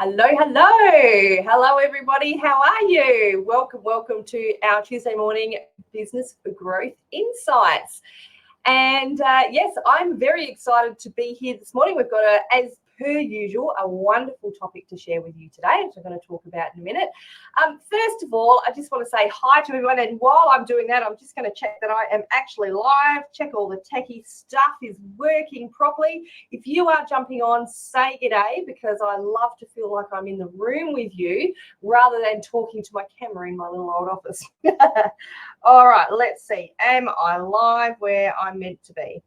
Hello, hello. Hello, everybody. How are you? Welcome to our Tuesday morning business growth insights. And yes, I'm very excited to be here this morning. We've got, as per usual, a wonderful topic to share with you today, which I'm going to talk about in a minute. First of all, I just want to say hi to everyone. And while I'm doing that, I'm just going to check that I am actually live, check all the techie stuff is working properly. If you are jumping on, say g'day, because I love to feel like I'm in the room with you rather than talking to my camera in my little old office. All right, let's see. Am I live where I'm meant to be?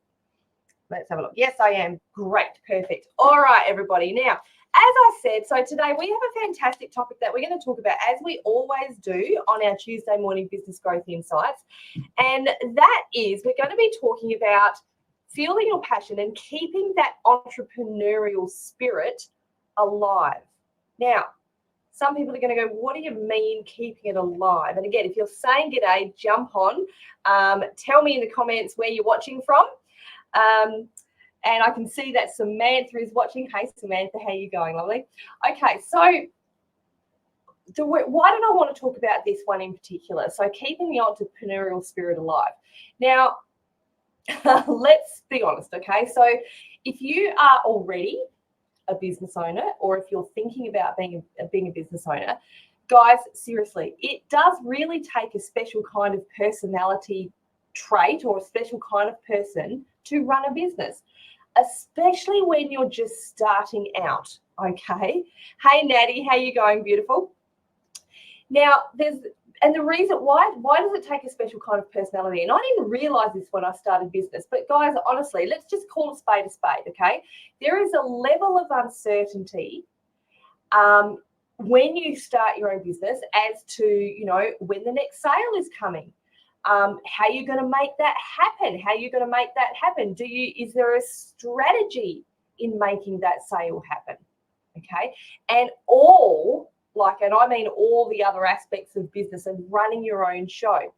Let's have a look. Yes, I am. Great. Perfect. All right, everybody. Now, as I said, so today we have a fantastic topic that we're going to talk about, as we always do on our Tuesday morning business growth insights. And that is, we're going to be talking about fueling your passion and keeping that entrepreneurial spirit alive. Now, some people are going to go, what do you mean keeping it alive? And again, if you're saying g'day, jump on. Tell me in the comments where you're watching from. And I can see that Samantha is watching. Hey, Samantha, how are you going, lovely? Okay, so why did I want to talk about this one in particular? So keeping the entrepreneurial spirit alive. Now, let's be honest, okay? So if you are already a business owner, or if you're thinking about being a business owner, guys, seriously, it does really take a special kind of personality trait or a special kind of person to run a business, especially when you're just starting out. Okay. Hey, Natty, how you going? Beautiful. Now, the reason why does it take a special kind of personality? And I didn't realize this when I started business, but guys, honestly, let's just call a spade, okay? There is a level of uncertainty when you start your own business as to, when the next sale is coming. How you're going to make that happen? Is there a strategy in making that sale happen? Okay. And I mean all the other aspects of business and running your own show.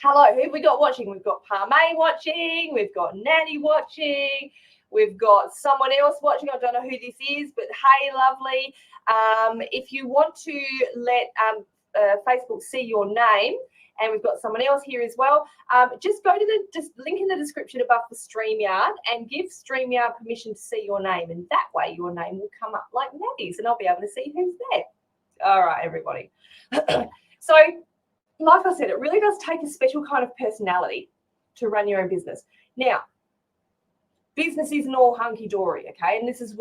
Hello, who have we got watching? We've got Parmay watching, we've got Natty watching, we've got someone else watching. I don't know who this is, but hey, lovely. If you want to let Facebook see your name, and we've got someone else here as well, just go to the link in the description above for StreamYard and give StreamYard permission to see your name. And that way your name will come up like Natty's and I'll be able to see who's there. All right, everybody. So, like I said, it really does take a special kind of personality to run your own business. Now, business isn't all hunky-dory, okay? And this is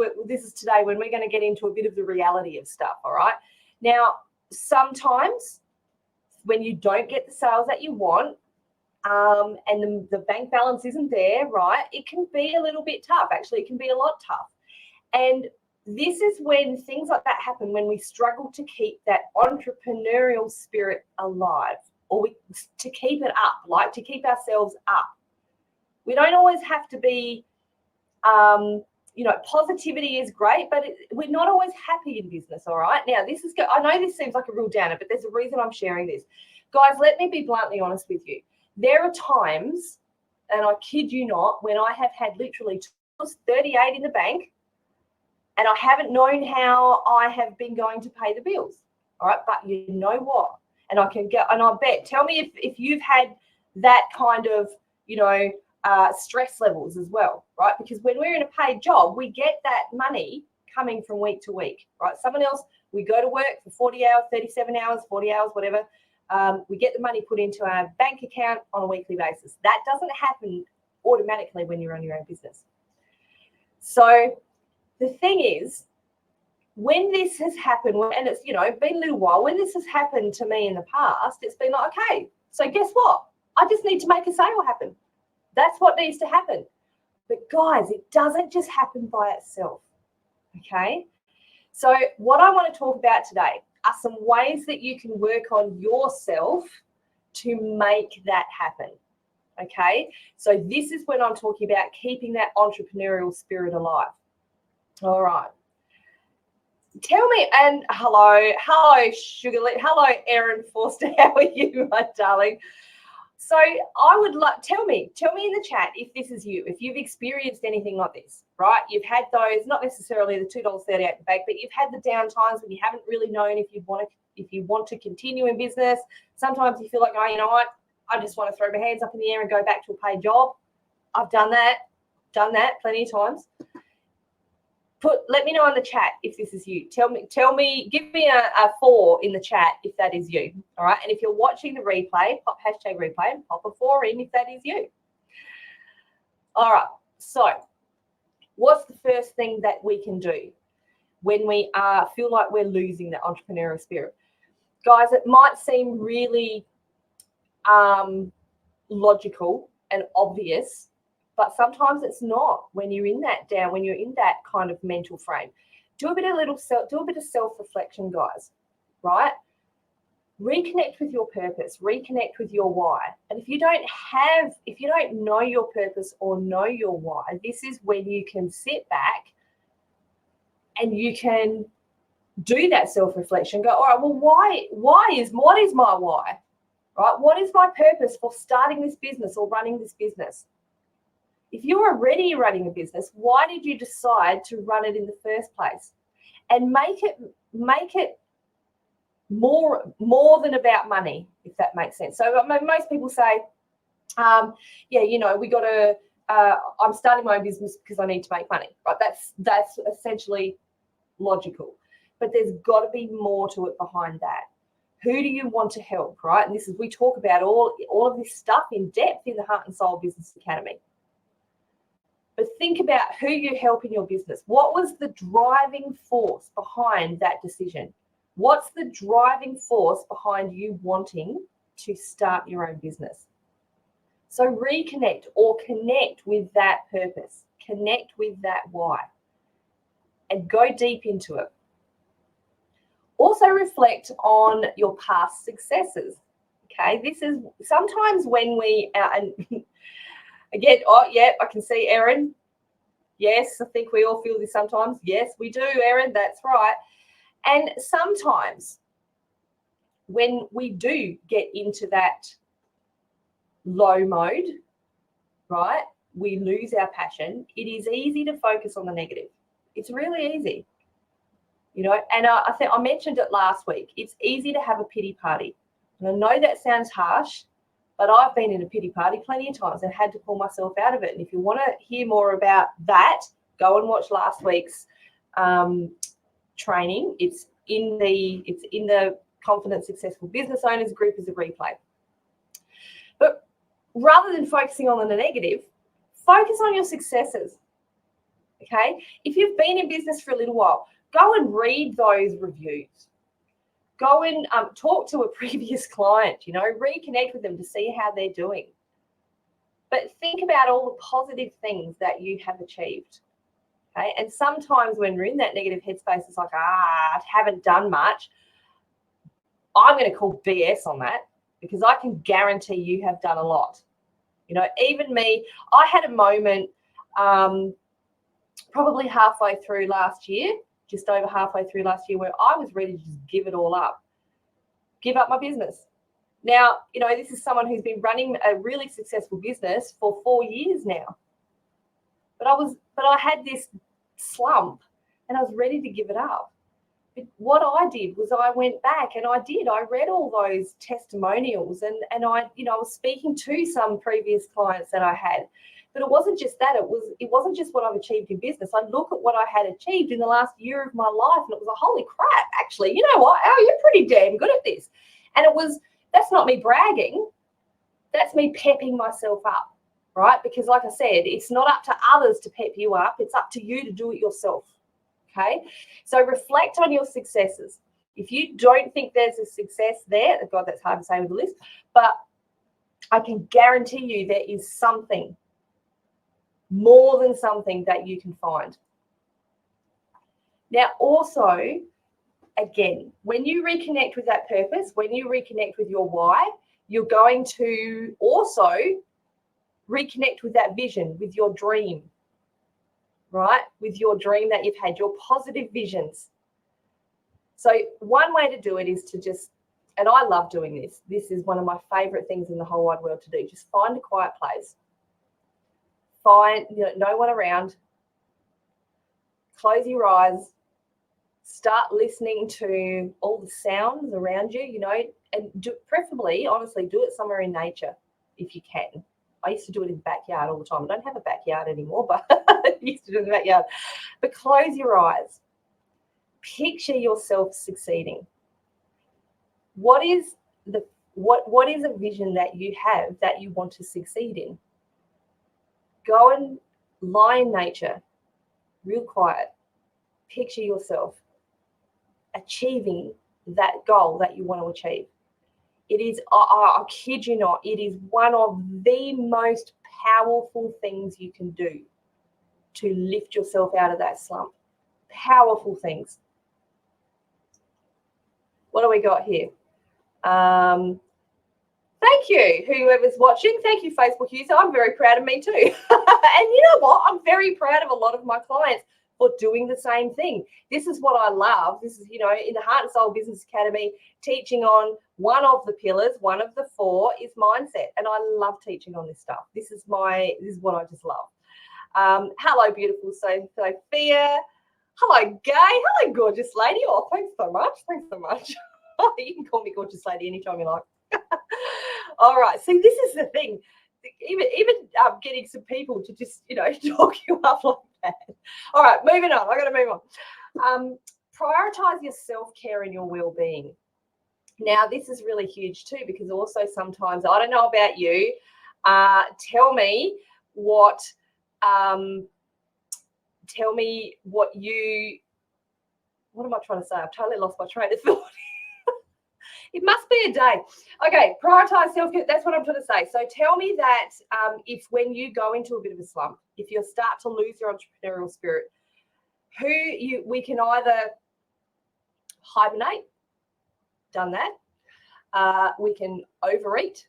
today when we're going to get into a bit of the reality of stuff, all right? Now, sometimes when you don't get the sales that you want and the bank balance isn't there, right, it can be a little bit tough. Actually, it can be a lot tough. And this is when things like that happen, when we struggle to keep that entrepreneurial spirit alive, or to keep it up, like to keep ourselves up. We don't always have to be, positivity is great, but we're not always happy in business, all right? Now, I know this seems like a real downer, but there's a reason I'm sharing this. Guys, let me be bluntly honest with you. There are times, and I kid you not, when I have had literally 38 in the bank, and I haven't known how I have been going to pay the bills, all right? But you know what? And I bet, tell me if you've had that kind of, stress levels as well, right? Because when we're in a paid job, we get that money coming from week to week, right? Someone else, we go to work for 40 hours, 37 hours, 40 hours, whatever. We get the money put into our bank account on a weekly basis. That doesn't happen automatically when you're on your own business. So the thing is, when this has happened, and it's, been a little while, when this has happened to me in the past, it's been like, okay, so guess what? I just need to make a sale happen. That's what needs to happen. But guys, it doesn't just happen by itself, okay? So what I want to talk about today are some ways that you can work on yourself to make that happen, okay? So this is when I'm talking about keeping that entrepreneurial spirit alive. All right. Tell me, and hello, Sugarlit, hello, Erin Forster, how are you, my darling? So I would like, tell me in the chat if this is you, if you've experienced anything like this, right? You've had those, not necessarily the $2.38 at the bank, but you've had the down times when you haven't really known if you want to continue in business. Sometimes you feel like, oh, you know what, I just want to throw my hands up in the air and go back to a paid job. I've done that plenty of times. Let me know in the chat if this is you. Tell me, give me a 4 in the chat if that is you. All right. And if you're watching the replay, pop #replay and pop a 4 in if that is you. All right. So what's the first thing that we can do when we feel like we're losing that entrepreneurial spirit? Guys, it might seem really logical and obvious, but sometimes it's not when you're in that kind of mental frame. Do a bit of self-reflection, guys, right? Reconnect with your purpose, reconnect with your why. And if you don't know your purpose or know your why, this is when you can sit back and you can do that self-reflection. Go, all right, well, what is my why? Right? What is my purpose for starting this business or running this business? If you're already running a business, why did you decide to run it in the first place? And make it more than about money, if that makes sense. So most people say, we got to. I'm starting my own business because I need to make money. Right? That's essentially logical, but there's got to be more to it behind that. Who do you want to help? Right? And we talk about all of this stuff in depth in the Heart and Soul Business Academy. But think about who you help in your business. What was the driving force behind that decision? What's the driving force behind you wanting to start your own business? So reconnect or connect with that purpose. Connect with that why. And go deep into it. Also reflect on your past successes. Okay, this is sometimes when we and again, I can see Erin. Yes, I think we all feel this sometimes. Yes, we do, Erin, that's right. And sometimes when we do get into that low mode, right, we lose our passion. It is easy to focus on the negative. It's really easy. And I think I mentioned it last week. It's easy to have a pity party. And I know that sounds harsh, but I've been in a pity party plenty of times and had to pull myself out of it. And if you want to hear more about that, go and watch last week's training. It's in the Confident Successful Business Owners group as a replay. But rather than focusing on the negative, focus on your successes. Okay? If you've been in business for a little while, go and read those reviews. Go and talk to a previous client, reconnect with them to see how they're doing. But think about all the positive things that you have achieved. Okay. And sometimes when we're in that negative headspace, it's like, I haven't done much. I'm going to call BS on that because I can guarantee you have done a lot. Even me, I had a moment probably halfway through last year, just over halfway through last year, where I was ready to just give it all up, give up my business. Now, this is someone who's been running a really successful business for 4 years now. But I had this slump and I was ready to give it up. But what I did was I went back and I read all those testimonials and I was speaking to some previous clients that I had. But it wasn't just that. It wasn't just what I've achieved in business. I look at what I had achieved in the last year of my life, and it was a holy crap, actually. You know what? Oh, you're pretty damn good at this. And that's not me bragging. That's me pepping myself up, right? Because like I said, it's not up to others to pep you up. It's up to you to do it yourself, okay? So reflect on your successes. If you don't think there's a success there, God, that's hard to say with a list, but I can guarantee you there is something, more than something that you can find. Now, also, again, when you reconnect with that purpose, when you reconnect with your why, you're going to also reconnect with that vision, with your dream, right? With your dream that you've had, your positive visions. So one way to do it is to just, and I love doing this. This is one of my favorite things in the whole wide world to do. Just find a quiet place. Find, no one around. Close your eyes. Start listening to all the sounds around you, and preferably, honestly, do it somewhere in nature if you can. I used to do it in the backyard all the time. I don't have a backyard anymore, but I used to do it in the backyard. But close your eyes. Picture yourself succeeding. What is a vision that you have that you want to succeed in? Go and lie in nature, real quiet. Picture yourself achieving that goal that you want to achieve. It is, I kid you not, it is one of the most powerful things you can do to lift yourself out of that slump. Powerful things. What do we got here? Thank you, whoever's watching. Thank you, Facebook user. I'm very proud of me too. And you know what? I'm very proud of a lot of my clients for doing the same thing. This is what I love. This is, in the Heart and Soul Business Academy, teaching on one of the pillars, one of the 4 is mindset. And I love teaching on this stuff. This is what I just love. Hello, beautiful Sophia. Hello, Gay. Hello, gorgeous lady. Oh, thanks so much. You can call me gorgeous lady anytime you like. All right. See, this is the thing. Even getting some people to just, talk you up like that. All right, moving on. I got to move on. Prioritize your self-care and your well-being. Now, this is really huge too, because also sometimes, I don't know about you, tell me what am I trying to say? I've totally lost my train of thought. It must be a day. Okay, prioritize self-care. That's what I'm trying to say. So tell me that if when you go into a bit of a slump, if you start to lose your entrepreneurial spirit, we can either hibernate, done that. We can overeat,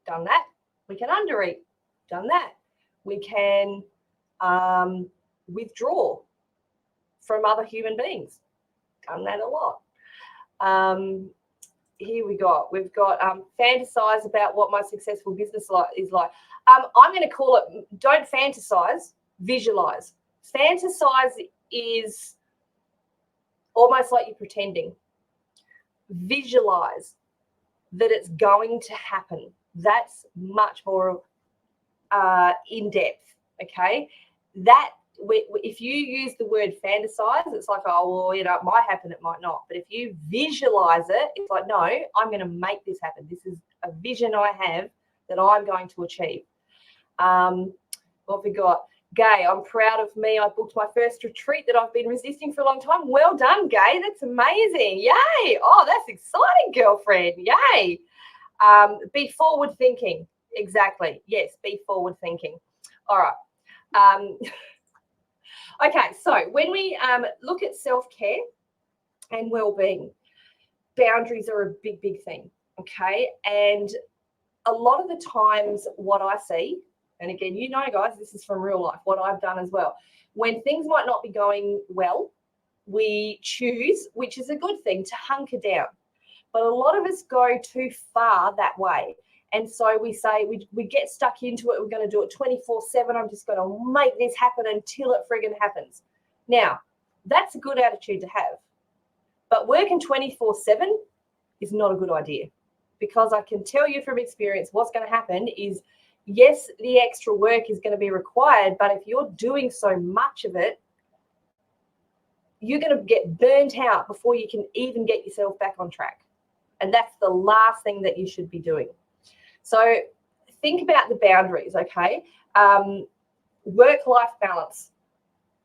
done that. We can undereat, done that. We can withdraw from other human beings, done that a lot. Here we've got fantasize about what my successful business is like. I'm going to call it, don't fantasize, visualize. Fantasize is almost like you're pretending. Visualize that it's going to happen. That's much more in depth, okay? That if you use the word fantasize, it's like, oh, well, it might happen, it might not. But if you visualize it, it's like, no, I'm going to make this happen. This is a vision I have that I'm going to achieve. What have we got? Gay, I'm proud of me. I booked my first retreat that I've been resisting for a long time. Well done, Gay. That's amazing. Yay. Oh, that's exciting, girlfriend. Yay. Be forward thinking. Exactly. Yes, be forward thinking. All right. Okay, so when we look at self-care and well-being, boundaries are a big, big thing, okay? And a lot of the times what I see, and again, guys, this is from real life, what I've done as well. When things might not be going well, we choose, which is a good thing, to hunker down. But a lot of us go too far that way. And so we say, we get stuck into it. We're going to do it 24/7. I'm just going to make this happen until it friggin' happens. Now, that's a good attitude to have. But working 24/7 is not a good idea, because I can tell you from experience what's going to happen is, yes, the extra work is going to be required, but if you're doing so much of it, you're going to get burnt out before you can even get yourself back on track. And that's the last thing that you should be doing. So think about the boundaries, okay? Work-life balance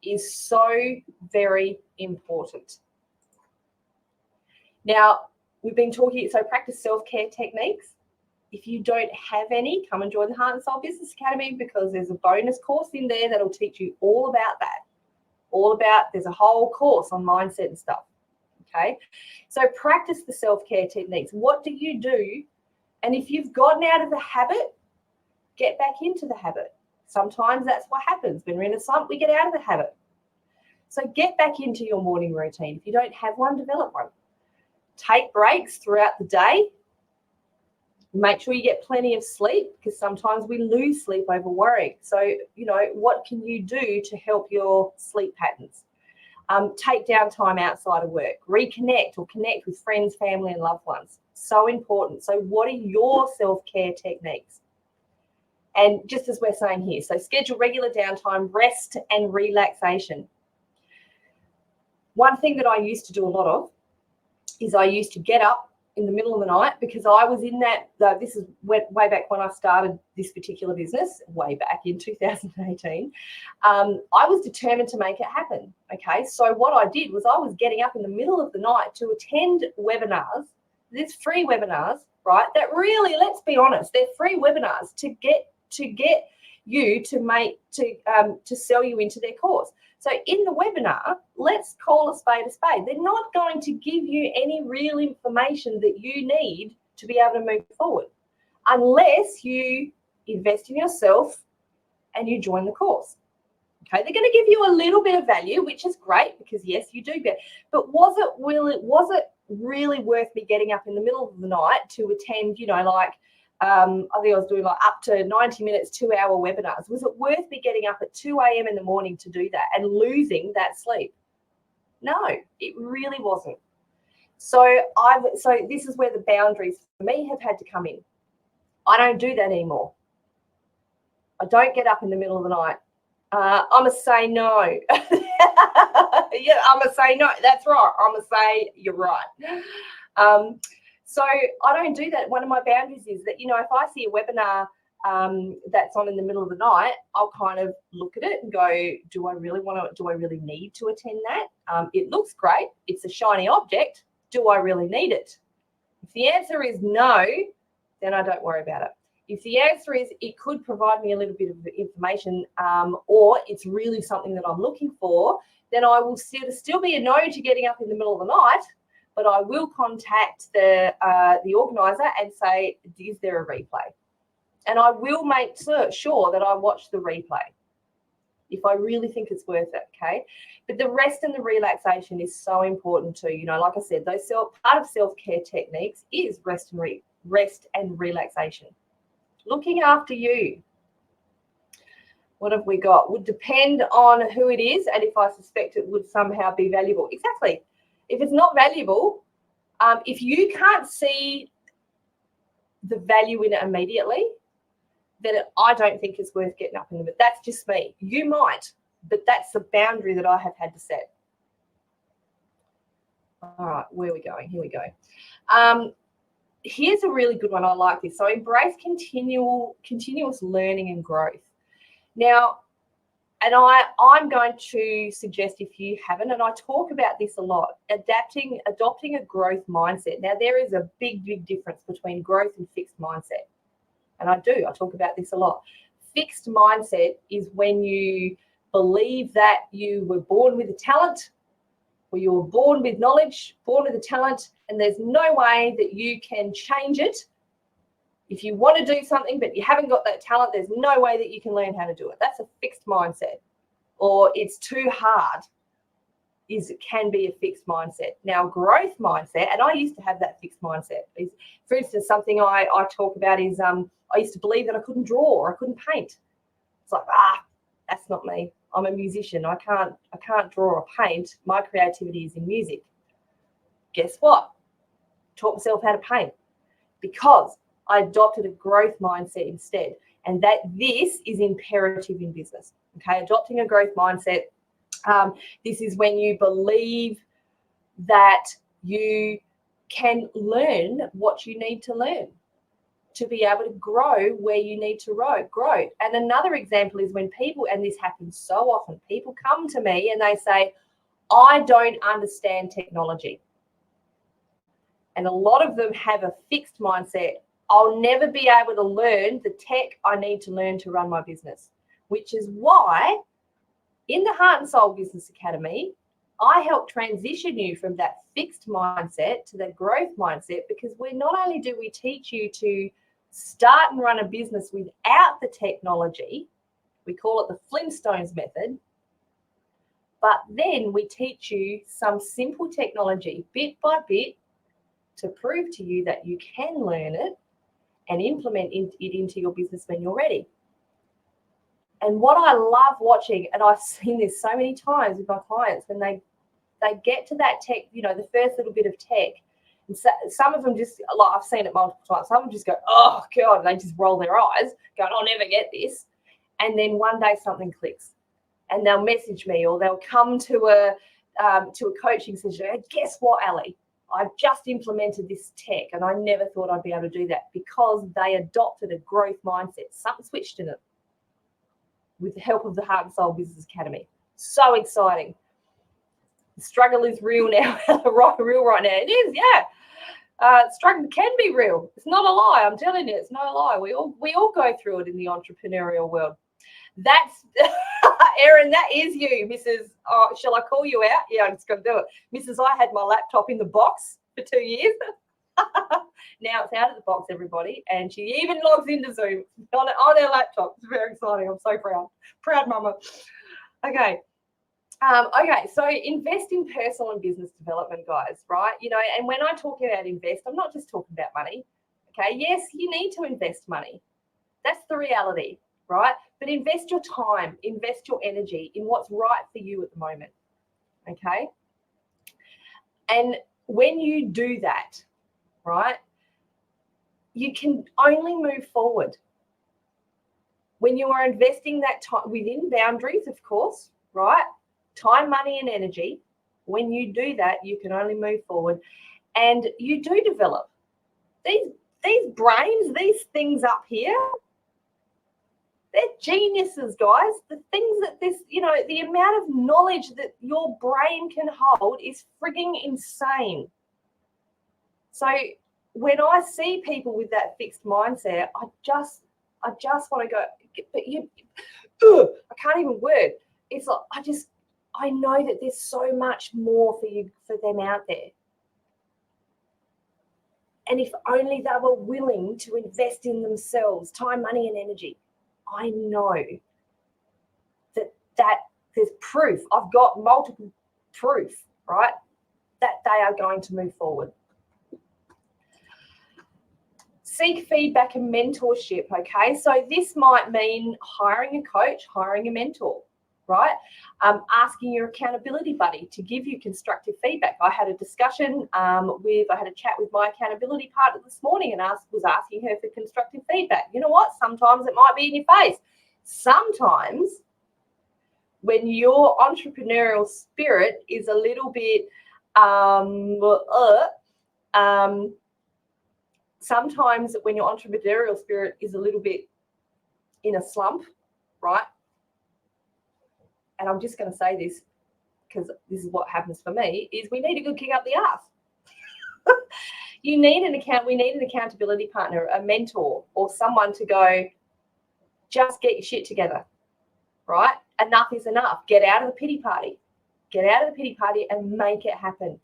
is so very important. Now, we've been talking, so practice self-care techniques. If you don't have any, come and join the Heart and Soul Business Academy, because there's a bonus course in there that'll teach you all about that. There's a whole course on mindset and stuff, okay? So practice the self-care techniques. What do you do? And if you've gotten out of the habit, get back into the habit. Sometimes that's what happens. When we're in a slump, we get out of the habit. So get back into your morning routine. If you don't have one, develop one. Take breaks throughout the day. Make sure you get plenty of sleep, because sometimes we lose sleep over worrying. So, what can you do to help your sleep patterns? Take downtime outside of work. Reconnect or connect with friends, family, and loved ones. So important. So what are your self-care techniques? And just as we're saying here, so schedule regular downtime, rest, and relaxation. One thing that I used to do a lot of is I used to get up in the middle of the night, because I was in that, this is way back when I started this particular business, way back in 2018. I was determined to make it happen. Okay, so what I did was I was getting up in the middle of the night to attend webinars. There's free webinars, right? That really, let's be honest, they're free webinars to get you to sell you into their course. So in the webinar, let's call a spade a spade. They're not going to give you any real information that you need to be able to move forward, unless you invest in yourself and you join the course. Okay, they're going to give you a little bit of value, which is great, because yes, you do get. But was it really worth me getting up in the middle of the night to attend, I think I was doing like up to 90 minutes, 2-hour webinars. Was it worth me getting up at 2 a.m. in the morning to do that and losing that sleep? No, it really wasn't. So this is where the boundaries for me have had to come in. I don't do that anymore. I don't get up in the middle of the night. I'm going to say no. Yeah, I'm going to say no. That's right. I'm going to say you're right. So I don't do that. One of my boundaries is that, if I see a webinar that's on in the middle of the night, I'll kind of look at it and go, do I really need to attend that? It looks great. It's a shiny object. Do I really need it? If the answer is no, then I don't worry about it. If the answer is it could provide me a little bit of information, or it's really something that I'm looking for, then I will still be a no to getting up in the middle of the night. But I will contact the organizer and say, is there a replay? And I will make sure that I watch the replay if I really think it's worth it, okay? But the rest and the relaxation is so important too. Like I said, part of self-care techniques is rest and relaxation. Looking after you. What have we got? Would depend on who it is and if I suspect it would somehow be valuable. Exactly. If it's not valuable, if you can't see the value in it immediately, then I don't think it's worth getting up in the middle. That's just me. You might, but that's the boundary that I have had to set. All right, where are we going? Here we go. Here's a really good one. I like this. So embrace continuous learning and growth. Now, and I'm going to suggest, if you haven't, and I talk about this a lot, adopting a growth mindset. Now, there is a big, big difference between growth and fixed mindset. And I talk about this a lot. Fixed mindset is when you believe that you were born with a talent, or you were born with knowledge, born with a talent, and there's no way that you can change it. If you want to do something but you haven't got that talent, there's no way that you can learn how to do it. That's a fixed mindset. Or it's too hard, it can be a fixed mindset. Now, growth mindset, and I used to have that fixed mindset. For instance, something I talk about is I used to believe that I couldn't draw or I couldn't paint. It's like, that's not me. I'm a musician. I can't draw or paint. My creativity is in music. Guess what? Taught myself how to paint, because I adopted a growth mindset instead. And that this is imperative in business. Okay, adopting a growth mindset. This is when you believe that you can learn what you need to learn to be able to grow where you need to grow. And another example is when people, and this happens so often, people come to me and they say, I don't understand technology. And a lot of them have a fixed mindset. I'll never be able to learn the tech I need to learn to run my business, which is why in the Heart and Soul Business Academy, I help transition you from that fixed mindset to that growth mindset, because not only do we teach you to start and run a business without the technology, we call it the Flintstones method, but then we teach you some simple technology bit by bit to prove to you that you can learn it and implement it into your business when you're ready. And what I love watching, and I've seen this so many times with my clients, when they get to that tech, the first little bit of tech, and some of them just, like I've seen it multiple times, some of them just go, oh God, and they just roll their eyes, going, I'll never get this. And then one day something clicks and they'll message me, or they'll come to a coaching session. Guess what, Ali? I've just implemented this tech and I never thought I'd be able to do that, because they adopted a growth mindset. Something switched in it with the help of the Heart and Soul Business Academy. So exciting. The struggle is real now, real right now. It is, yeah. Struggle can be real. It's not a lie. I'm telling you, it's no lie. We all go through it in the entrepreneurial world. That's Erin, that is you, Mrs. Oh, shall I call you out? Yeah, I'm just going to do it. Mrs. I had my laptop in the box for 2 years. Now it's out of the box, everybody, and she even logs into Zoom on her laptop. It's very exciting. I'm so proud mama. Okay. Okay, so invest in personal and business development, guys, right? And when I talk about invest, I'm not just talking about money. Okay, yes, you need to invest money. That's the reality, right? But invest your time, invest your energy in what's right for you at the moment. Okay. And when you do that, right, you can only move forward when you are investing that time within boundaries, of course, right? Time, money, and energy. When you do that, you can only move forward, and you do develop these brains, these things up here. They're geniuses, guys. The things that the amount of knowledge that your brain can hold is frigging insane. So when I see people with that fixed mindset, I just want to go, but I can't even word. It's like, I know that there's so much more for them out there. And if only they were willing to invest in themselves, time, money, and energy, I know that there's proof. I've got multiple proof, right, that they are going to move forward. Seek feedback and mentorship, okay? So this might mean hiring a coach, hiring a mentor, right? Asking your accountability buddy to give you constructive feedback. I had a discussion I had a chat with my accountability partner this morning and was asking her for constructive feedback. You know what? Sometimes it might be in your face. Sometimes when your entrepreneurial spirit is a little bit sometimes when your entrepreneurial spirit is a little bit in a slump, right? And I'm just going to say this because this is what happens for me, is we need a good kick up the arse. We need an accountability partner, a mentor, or someone to go, just get your shit together, right? Enough is enough. Get out of the pity party. Get out of the pity party and make it happen.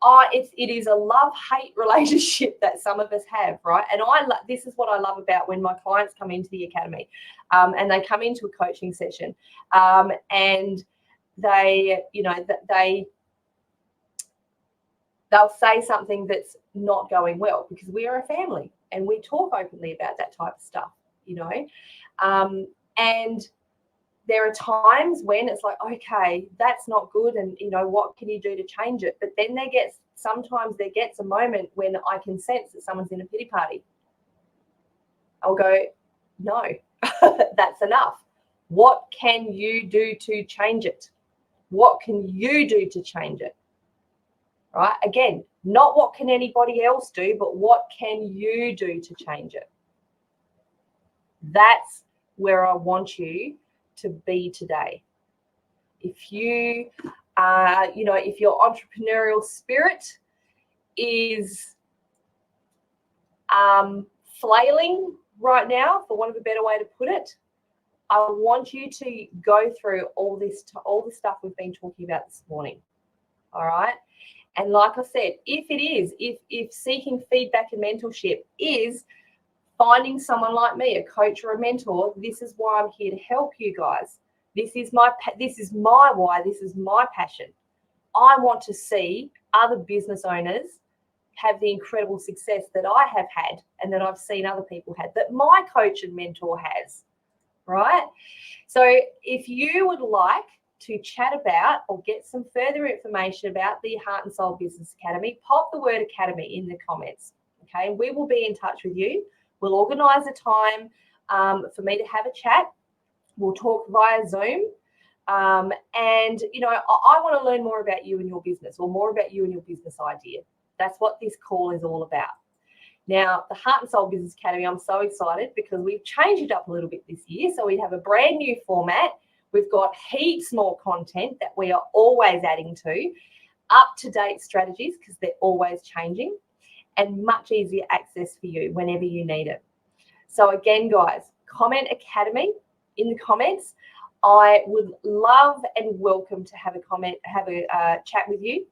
It is a love-hate relationship that some of us have, right? And this is what I love about when my clients come into the academy, and they come into a coaching session, and they'll say something that's not going well, because we are a family and we talk openly about that type of stuff, and there are times when it's like, okay, that's not good, and what can you do to change it? But then sometimes there gets a moment when I can sense that someone's in a pity party. I'll go, no, that's enough. What can you do to change it? What can you do to change it? Right? Again, not what can anybody else do, but what can you do to change it? That's where I want you to be today. If you if your entrepreneurial spirit is flailing right now, for want of a better way to put it, I want you to go through all the stuff we've been talking about this morning. All right. And like I said, if seeking feedback and mentorship is finding someone like me, a coach or a mentor, this is why I'm here to help you guys. This is my why. This is my passion. I want to see other business owners have the incredible success that I have had and that I've seen other people had, that my coach and mentor has, right? So if you would like to chat about or get some further information about the Heart and Soul Business Academy, pop the word Academy in the comments, okay? We will be in touch with you. We'll organise a time for me to have a chat. We'll talk via Zoom. And, you know, I want to learn more about you and your business, or more about you and your business idea. That's what this call is all about. Now, the Heart and Soul Business Academy, I'm so excited because we've changed it up a little bit this year. So we have a brand new format. We've got heaps more content that we are always adding to, up-to-date strategies because they're always changing, and much easier access for you whenever you need it. So again, guys, comment Academy in the comments. I would love and welcome to have a chat with you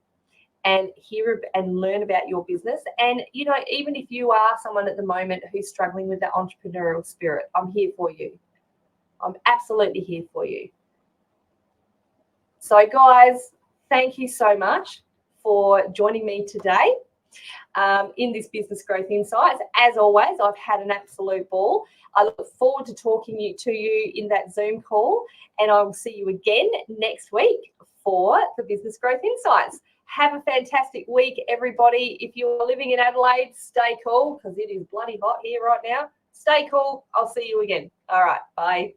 and hear and learn about your business. And, you know, even if you are someone at the moment who's struggling with that entrepreneurial spirit, I'm here for you. I'm absolutely here for you. So, guys, thank you so much for joining me today in this Business Growth Insights. As always, I've had an absolute ball. I look forward to talking to you in that Zoom call, and I will see you again next week for the Business Growth Insights. Have a fantastic week, everybody. If you're living in Adelaide, stay cool because it is bloody hot here right now. Stay cool. I'll see you again. All right. Bye.